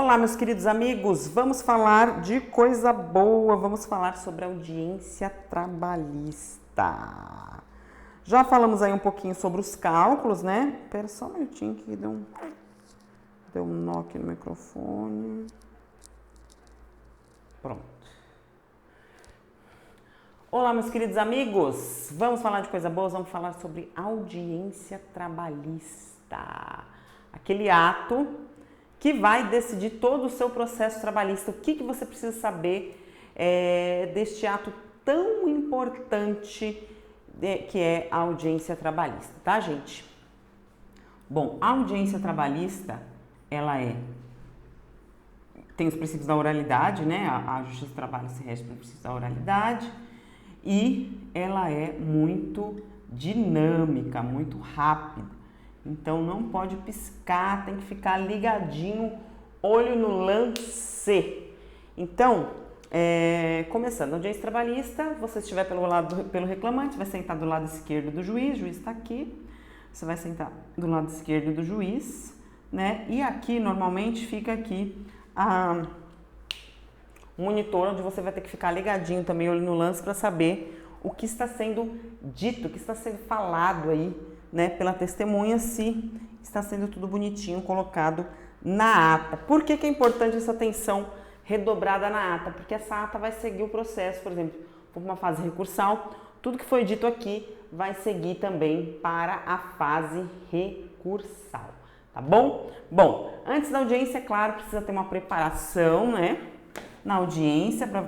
Olá, meus queridos amigos, vamos falar de coisa boa, vamos falar sobre audiência trabalhista. Já falamos aí um pouquinho sobre os cálculos, né? Espera só um minutinho que deu um nó aqui no microfone. Pronto. Olá, meus queridos amigos, vamos falar de coisa boa, vamos falar sobre audiência trabalhista. Aquele ato que vai decidir todo o seu processo trabalhista. O que você precisa saber deste ato tão importante que é a audiência trabalhista, tá, gente? Bom, a audiência trabalhista, ela tem os princípios da oralidade, né? A Justiça do Trabalho se rege pelo princípio da oralidade e ela é muito dinâmica, muito rápida. Então não pode piscar, tem que ficar ligadinho, olho no lance. Então, começando, audiência trabalhista, você estiver pelo reclamante, vai sentar do lado esquerdo do juiz, o juiz está aqui, você vai sentar do lado esquerdo do juiz, né? E aqui, normalmente, fica aqui o monitor, onde você vai ter que ficar ligadinho também, olho no lance, para saber o que está sendo dito, o que está sendo falado aí, né, pela testemunha, se está sendo tudo bonitinho colocado na ata. Por que é importante essa atenção redobrada na ata? Porque essa ata vai seguir o processo, por exemplo, por uma fase recursal, tudo que foi dito aqui vai seguir também para a fase recursal, tá bom? Bom, antes da audiência, é claro, precisa ter uma preparação, né, na audiência, para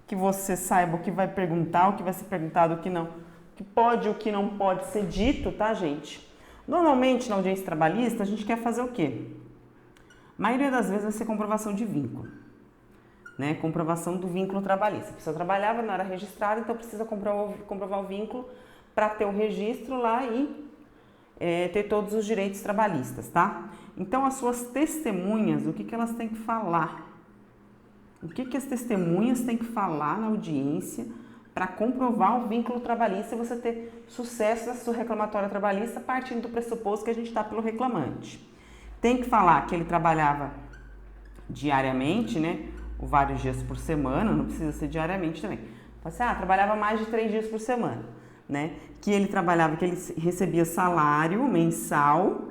que você saiba o que vai perguntar, o que vai ser perguntado, o que não, o que pode e o que não pode ser dito, tá, gente? Normalmente, na audiência trabalhista, a gente quer fazer o quê? A maioria das vezes vai ser comprovação de vínculo, né? Comprovação do vínculo trabalhista. A pessoa trabalhava, não era registrada, então precisa comprovar o vínculo para ter o registro lá e ter todos os direitos trabalhistas, tá? Então, as suas testemunhas, o que elas têm que falar? O que as testemunhas têm que falar na audiência para comprovar o vínculo trabalhista e você ter sucesso na sua reclamatória trabalhista, partindo do pressuposto que a gente está pelo reclamante. Tem que falar que ele trabalhava diariamente, né, ou vários dias por semana, não precisa ser diariamente também. Fala assim, trabalhava mais de 3 dias por semana, né, que ele trabalhava, que ele recebia salário mensal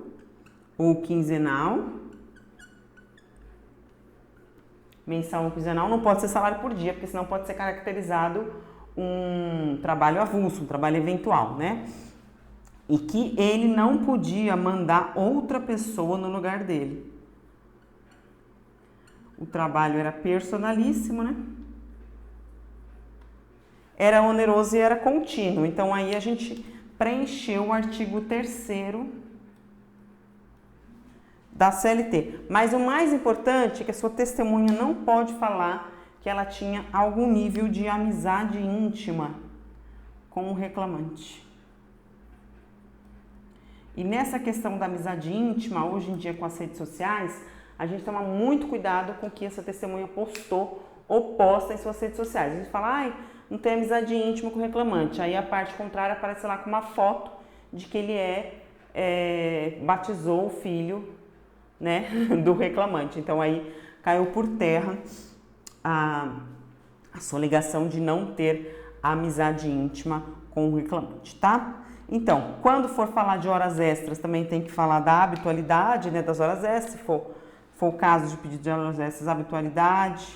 ou quinzenal. Mensal ou quinzenal não pode ser salário por dia, porque senão pode ser caracterizado um trabalho avulso, um trabalho eventual, né? E que ele não podia mandar outra pessoa no lugar dele. O trabalho era personalíssimo, né? Era oneroso e era contínuo. Então, aí a gente preencheu o artigo 3º da CLT. Mas o mais importante é que a sua testemunha não pode falar que ela tinha algum nível de amizade íntima com o reclamante. E nessa questão da amizade íntima, hoje em dia com as redes sociais, a gente toma muito cuidado com o que essa testemunha postou ou posta em suas redes sociais. A gente fala, não tem amizade íntima com o reclamante. Aí a parte contrária aparece lá com uma foto de que ele batizou o filho, né, do reclamante. Então aí caiu por terra a sua alegação de não ter amizade íntima com o reclamante, tá? Então, quando for falar de horas extras, também tem que falar da habitualidade, né, das horas extras, se for o caso de pedido de horas extras, habitualidade.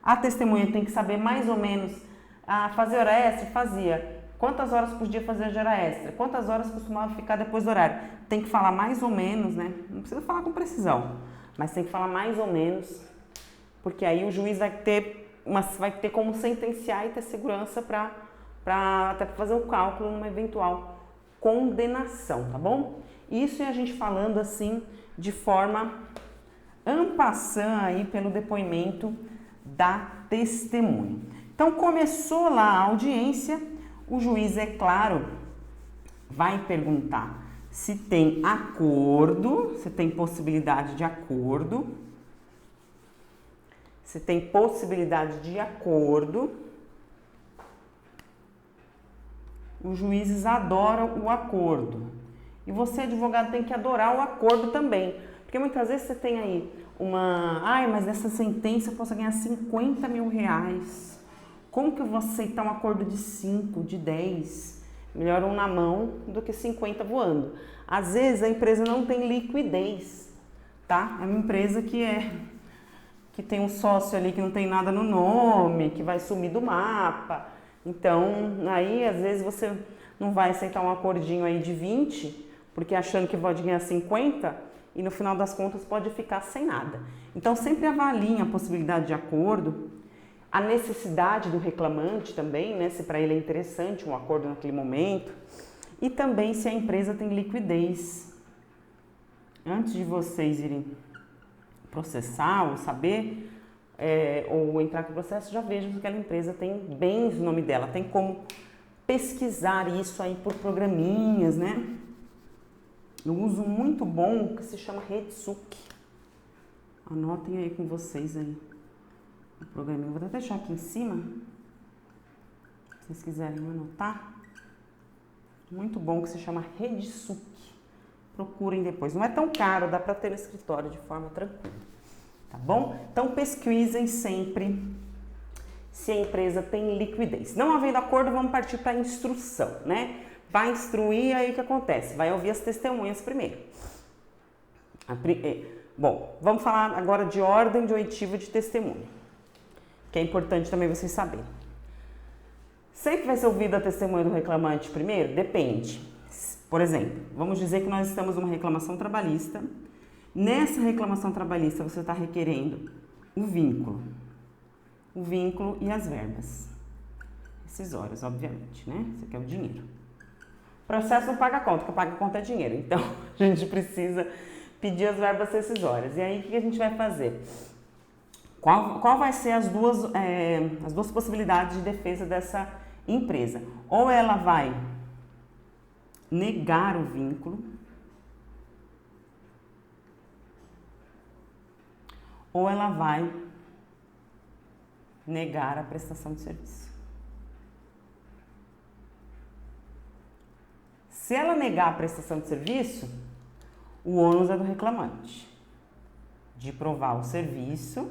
A testemunha tem que saber mais ou menos, fazer hora extra, fazia. Quantas horas por dia fazia de hora extra? Quantas horas costumava ficar depois do horário? Tem que falar mais ou menos, né? Não precisa falar com precisão, mas tem que falar mais ou menos, porque aí o juiz vai ter como sentenciar e ter segurança para até fazer um cálculo numa eventual condenação, tá bom? Isso é a gente falando assim de forma en passant aí pelo depoimento da testemunha. Então, começou lá a audiência, o juiz, é claro, vai perguntar se tem acordo, se tem possibilidade de acordo, se tem possibilidade de acordo. Os juízes adoram o acordo. E você, advogado, tem que adorar o acordo também. Porque muitas vezes você tem aí ai, mas nessa sentença eu posso ganhar 50 mil reais. Como que eu vou aceitar um acordo de 5, de 10? Melhor um na mão do que 50 voando. Às vezes a empresa não tem liquidez, tá? É uma empresa que tem um sócio ali que não tem nada no nome, que vai sumir do mapa. Então, aí às vezes você não vai aceitar um acordinho aí de 20, porque achando que pode ganhar 50 e no final das contas pode ficar sem nada. Então, sempre avaliem a possibilidade de acordo, a necessidade do reclamante também, né, se para ele é interessante um acordo naquele momento, e também se a empresa tem liquidez. Antes de vocês irem processar ou saber, ou entrar com o processo, já vejam que aquela empresa tem bens no nome dela, tem como pesquisar isso aí por programinhas, né? Eu uso muito bom que se chama RedSuc. Anotem aí com vocês aí o programinha. Vou até deixar aqui em cima, se vocês quiserem anotar. Muito bom que se chama RedSuc. Procurem depois. Não é tão caro, dá para ter no escritório de forma tranquila. Tá bom? Então pesquisem sempre se a empresa tem liquidez. Não havendo acordo, vamos partir para a instrução, né? Vai instruir, aí o que acontece? Vai ouvir as testemunhas primeiro. Bom, vamos falar agora de ordem de oitiva de testemunha, que é importante também vocês saberem. Sempre vai ser ouvida a testemunha do reclamante primeiro? Depende. Por exemplo, vamos dizer que nós estamos numa reclamação trabalhista. Nessa reclamação trabalhista você está requerendo o vínculo e as verbas rescisórias, obviamente, né? Isso aqui é o dinheiro. O processo não paga conta, porque paga conta é dinheiro. Então, a gente precisa pedir as verbas rescisórias. E aí, o que a gente vai fazer? Qual vai ser as duas possibilidades de defesa dessa empresa? Ou ela vai negar o vínculo, ou ela vai negar a prestação de serviço. Se ela negar a prestação de serviço, o ônus é do reclamante, de provar o serviço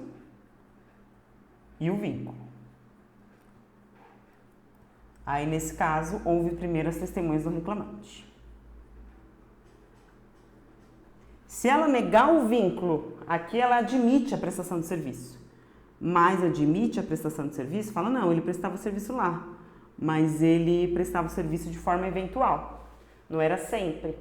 e o vínculo. Aí, nesse caso, ouve primeiro as testemunhas do reclamante. Se ela negar o vínculo, aqui ela admite a prestação de serviço, mas admite a prestação de serviço, fala, não, ele prestava o serviço lá, mas ele prestava o serviço de forma eventual, não era sempre.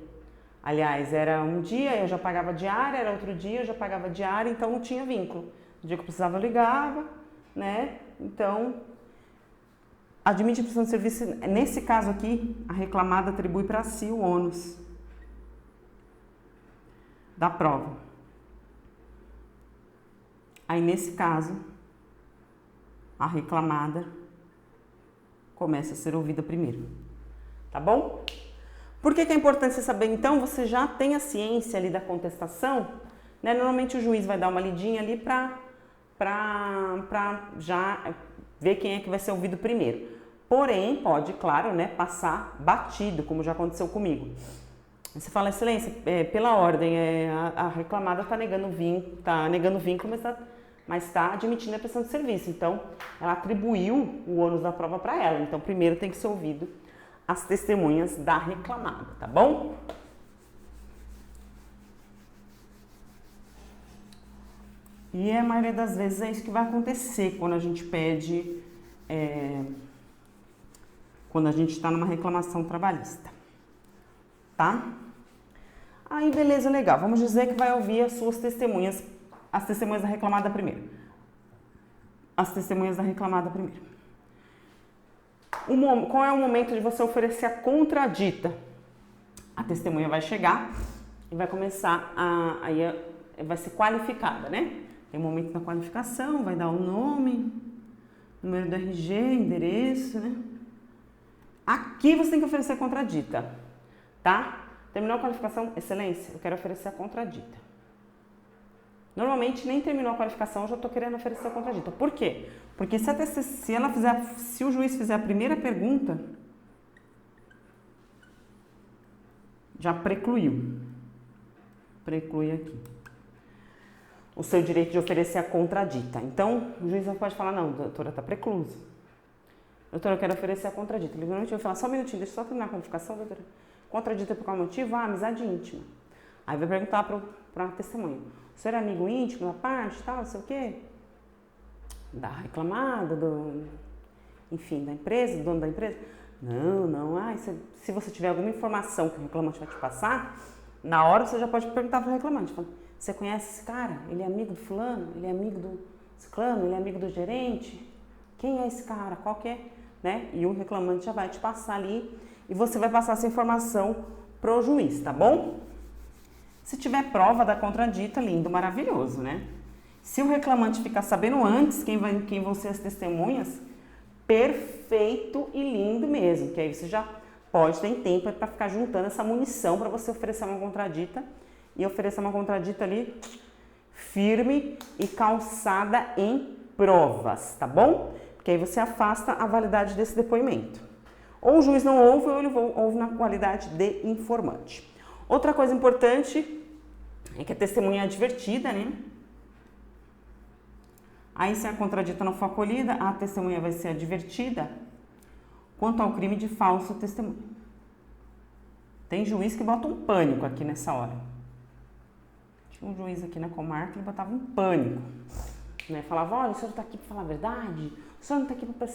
Aliás, era um dia eu já pagava diária, era outro dia eu já pagava diária, então não tinha vínculo. O dia que eu precisava eu ligava, né? Então, admite a prestação de serviço. Nesse caso aqui, a reclamada atribui para si o ônus da prova. Aí, nesse caso, a reclamada começa a ser ouvida primeiro. Tá bom? Por que é importante você saber? Então, você já tem a ciência ali da contestação, né? Normalmente o juiz vai dar uma lidinha ali para já ver quem é que vai ser ouvido primeiro. Porém, pode, claro, né, passar batido, como já aconteceu comigo. Você fala, excelência, pela ordem, a reclamada está negando o vínculo, mas está admitindo a prestação de serviço. Então, ela atribuiu o ônus da prova para ela. Então, primeiro tem que ser ouvido as testemunhas da reclamada, tá bom? E a maioria das vezes é isso que vai acontecer quando a gente pede, quando a gente está numa reclamação trabalhista, tá? Aí, beleza, legal. Vamos dizer que vai ouvir as suas testemunhas, as testemunhas da reclamada primeiro. As testemunhas da reclamada primeiro. Qual é o momento de você oferecer a contradita? A testemunha vai chegar e vai começar vai ser qualificada, né? Tem um momento da qualificação, vai dar o nome, número do RG, endereço, né? Aqui você tem que oferecer a contradita, tá? Terminou a qualificação? Excelência, eu quero oferecer a contradita. Normalmente, nem terminou a qualificação, eu já estou querendo oferecer a contradita. Por quê? Porque se o juiz fizer a primeira pergunta, já precluiu. Preclui aqui. o seu direito de oferecer a contradita. Então, o juiz não pode falar, não, doutora, está precluso. Doutora, eu quero oferecer a contradita. Ele vai falar, só um minutinho, deixa eu só terminar a qualificação, doutora. Contradita por qual motivo? Ah, amizade íntima. Aí vai perguntar para a testemunha, o senhor é amigo íntimo da parte, tal, não sei o quê? Da reclamada, enfim, da empresa, do dono da empresa? Não, se você tiver alguma informação que o reclamante vai te passar, na hora você já pode perguntar para o reclamante, fala, você conhece esse cara? Ele é amigo do fulano? Ele é amigo do ciclano? Ele é amigo do gerente? Quem é esse cara? Qual que é? Né? E o reclamante já vai te passar ali e você vai passar essa informação pro juiz, tá bom? Se tiver prova da contradita, lindo, maravilhoso, né? Se o reclamante ficar sabendo antes quem vão ser as testemunhas, perfeito e lindo mesmo, que aí você já pode ter tempo para ficar juntando essa munição para você oferecer uma contradita e oferecer uma contradita ali firme e calçada em provas, tá bom? Porque aí você afasta a validade desse depoimento. Ou o juiz não ouve ou ele ouve na qualidade de informante. Outra coisa importante é que a testemunha é advertida, né? Aí, se a contradita não for acolhida, a testemunha vai ser advertida quanto ao crime de falso testemunho. Tem juiz que bota um pânico aqui nessa hora. Tinha um juiz aqui na comarca, ele botava um pânico. Né? Falava, olha, o senhor está aqui para falar a verdade, o senhor não está aqui para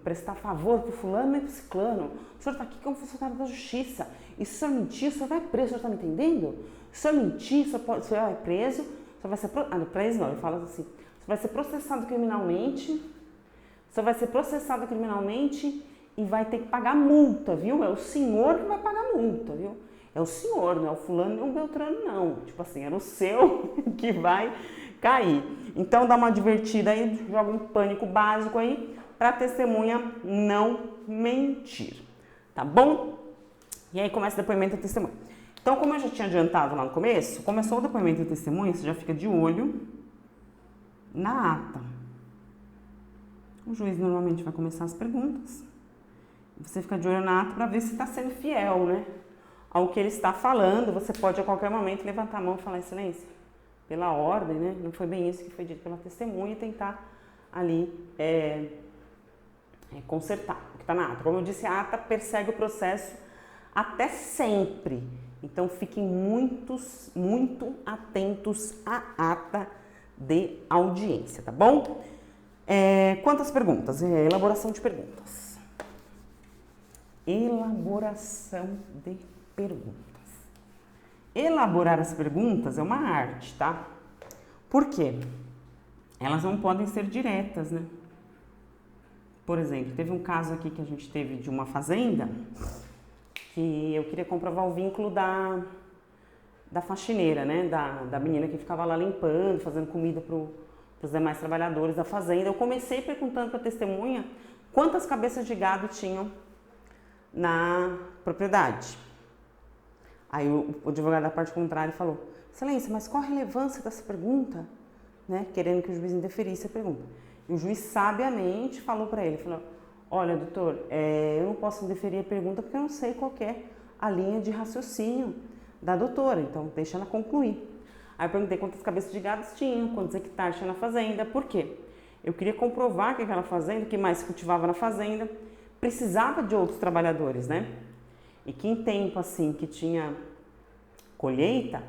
prestar favor para o fulano nem para o ciclano, o senhor está aqui como funcionário da justiça, e se o senhor mentir, o senhor vai preso, o senhor está me entendendo? Se o senhor mentir, o senhor vai preso, o senhor vai ser, preso não, ele fala assim, o senhor vai ser processado criminalmente, e vai ter que pagar multa, viu? É o senhor que vai pagar multa, viu? É o senhor, não é o fulano nem o Beltrano, não. Tipo assim, era o seu que vai cair. Então, dá uma advertida aí, joga um pânico básico aí, para a testemunha não mentir, tá bom? E aí começa o depoimento da testemunha. Então, como eu já tinha adiantado lá no começo, começou o depoimento da testemunha, você já fica de olho na ata. O juiz normalmente vai começar as perguntas. Você fica de olho na ata para ver se está sendo fiel, né? Ao que ele está falando. Você pode a qualquer momento levantar a mão e falar, excelência, pela ordem, né? Não foi bem isso que foi dito pela testemunha, e tentar ali consertar o que está na ata. Como eu disse, a ata persegue o processo até sempre. Então, fiquem muito atentos à ata de audiência, tá bom? Quantas perguntas? Elaboração de perguntas. Elaboração de perguntas. Elaborar as perguntas é uma arte, tá? Por quê? Elas não podem ser diretas, né? Por exemplo, teve um caso aqui que a gente teve de uma fazenda que eu queria comprovar o vínculo da faxineira, né? Da menina que ficava lá limpando, fazendo comida para os demais trabalhadores da fazenda. Eu comecei perguntando para a testemunha quantas cabeças de gado tinham na propriedade. Aí o advogado da parte contrária falou, excelência, mas qual a relevância dessa pergunta? Né? Querendo que o juiz indeferisse a pergunta. E o juiz sabiamente falou para ele, falou, olha, doutor, eu não posso indeferir a pergunta porque eu não sei qual é a linha de raciocínio da doutora, então deixa ela concluir. Aí eu perguntei quantas cabeças de gado tinham, quantos hectares tinha na fazenda, por quê? Eu queria comprovar que aquela fazenda, que mais se cultivava na fazenda, precisava de outros trabalhadores, né? E que em tempo assim que tinha colheita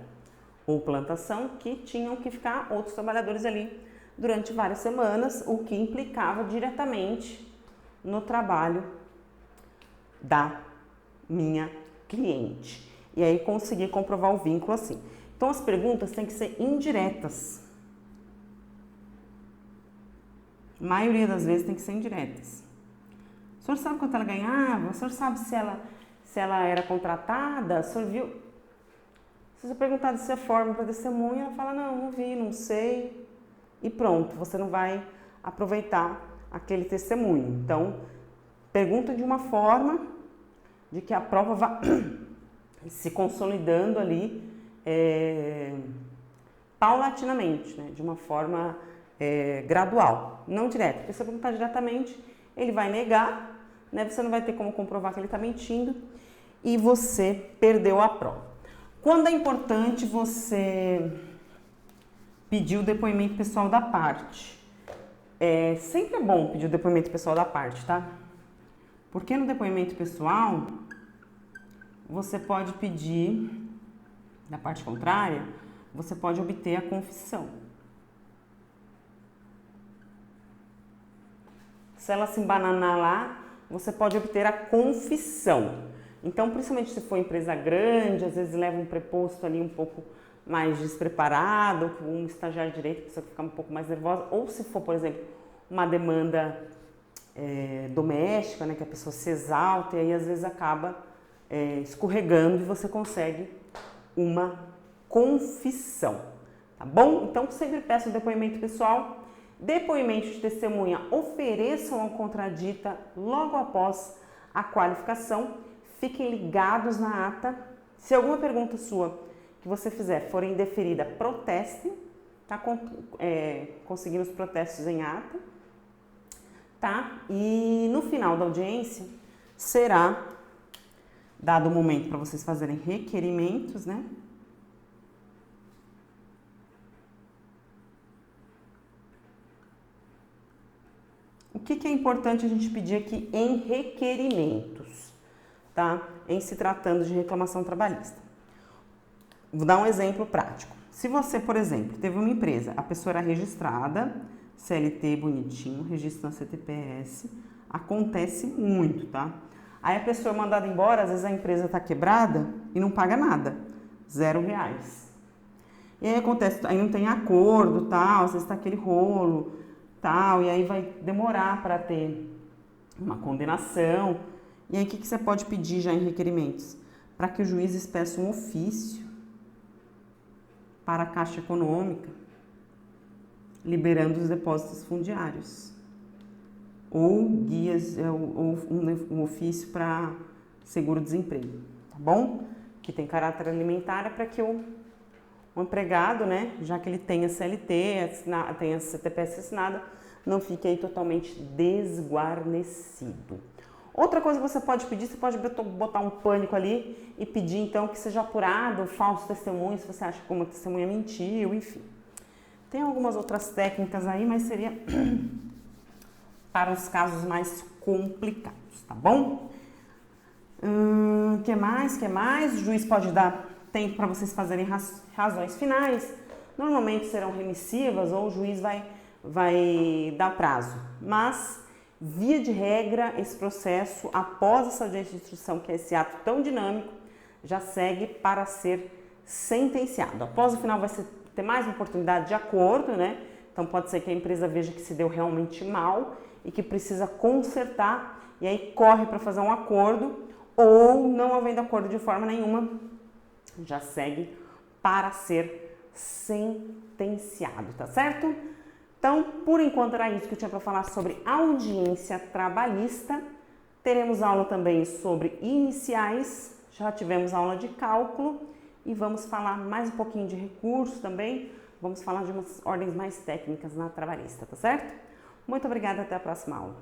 ou plantação, que tinham que ficar outros trabalhadores ali durante várias semanas, o que implicava diretamente no trabalho da minha cliente. E aí consegui comprovar o vínculo assim. Então as perguntas têm que ser indiretas. A maioria das vezes tem que ser indiretas. O senhor sabe quanto ela ganhava? O senhor sabe se ela era contratada? O senhor viu? Se você perguntar dessa forma para a testemunha, ela fala, não vi, não sei. E pronto, você não vai aproveitar aquele testemunho. Então, pergunta de uma forma de que a prova vá se consolidando ali paulatinamente, né? De uma forma gradual, não direta. Porque se você perguntar diretamente, ele vai negar, né? Você não vai ter como comprovar que ele está mentindo e você perdeu a prova. Quando é importante você pedir o depoimento pessoal da parte. Sempre é bom pedir o depoimento pessoal da parte, tá? Porque no depoimento pessoal, você pode pedir, da parte contrária, você pode obter a confissão. Se ela se embananar lá, você pode obter a confissão. Então, principalmente se for empresa grande, às vezes leva um preposto ali um pouco mais despreparado, com um estagiário de direito, a pessoa fica um pouco mais nervosa, ou se for, por exemplo, uma demanda doméstica, né, que a pessoa se exalta e aí às vezes acaba escorregando e você consegue uma confissão, tá bom? Então, sempre peço o depoimento pessoal. Depoimento de testemunha, ofereçam ao contradita logo após a qualificação. Fiquem ligados na ata. Se alguma pergunta sua que você fizer for indeferida, proteste, tá? Conseguindo os protestos em ata, tá? E no final da audiência será dado o momento para vocês fazerem requerimentos, né? O que é importante a gente pedir aqui em requerimentos, tá? Em se tratando de reclamação trabalhista. Vou dar um exemplo prático. Se você, por exemplo, teve uma empresa, a pessoa era registrada, CLT bonitinho, registro na CTPS, acontece muito, tá? Aí a pessoa é mandada embora, às vezes a empresa tá quebrada e não paga nada, R$0. E aí acontece, aí não tem acordo, tal, às vezes tá aquele rolo, tal, e aí vai demorar para ter uma condenação. E aí o que você pode pedir já em requerimentos? Para que o juiz expeça um ofício para a Caixa Econômica, liberando os depósitos fundiários. Ou guias, ou um ofício para seguro-desemprego, tá bom? Que tem caráter alimentar para que o empregado, né, já que ele tem a CLT, tem a CTPS assinada, não fique aí totalmente desguarnecido. Outra coisa que você pode pedir, você pode botar um pânico ali e pedir então que seja apurado o falso testemunho, se você acha que uma testemunha mentiu, enfim. Tem algumas outras técnicas aí, mas seria para os casos mais complicados, tá bom? Que mais? O juiz pode dar tempo para vocês fazerem razões finais. Normalmente serão remissivas ou o juiz vai dar prazo. Mas, via de regra, esse processo, após essa audiência de instrução, que é esse ato tão dinâmico, já segue para ser sentenciado. Após o final vai ter mais uma oportunidade de acordo, né? Então pode ser que a empresa veja que se deu realmente mal e que precisa consertar e aí corre para fazer um acordo, ou não havendo acordo de forma nenhuma, já segue para ser sentenciado, tá certo? Então, por enquanto era isso que eu tinha para falar sobre audiência trabalhista. Teremos aula também sobre iniciais, já tivemos aula de cálculo e vamos falar mais um pouquinho de recurso também. Vamos falar de umas ordens mais técnicas na trabalhista, tá certo? Muito obrigada, até a próxima aula.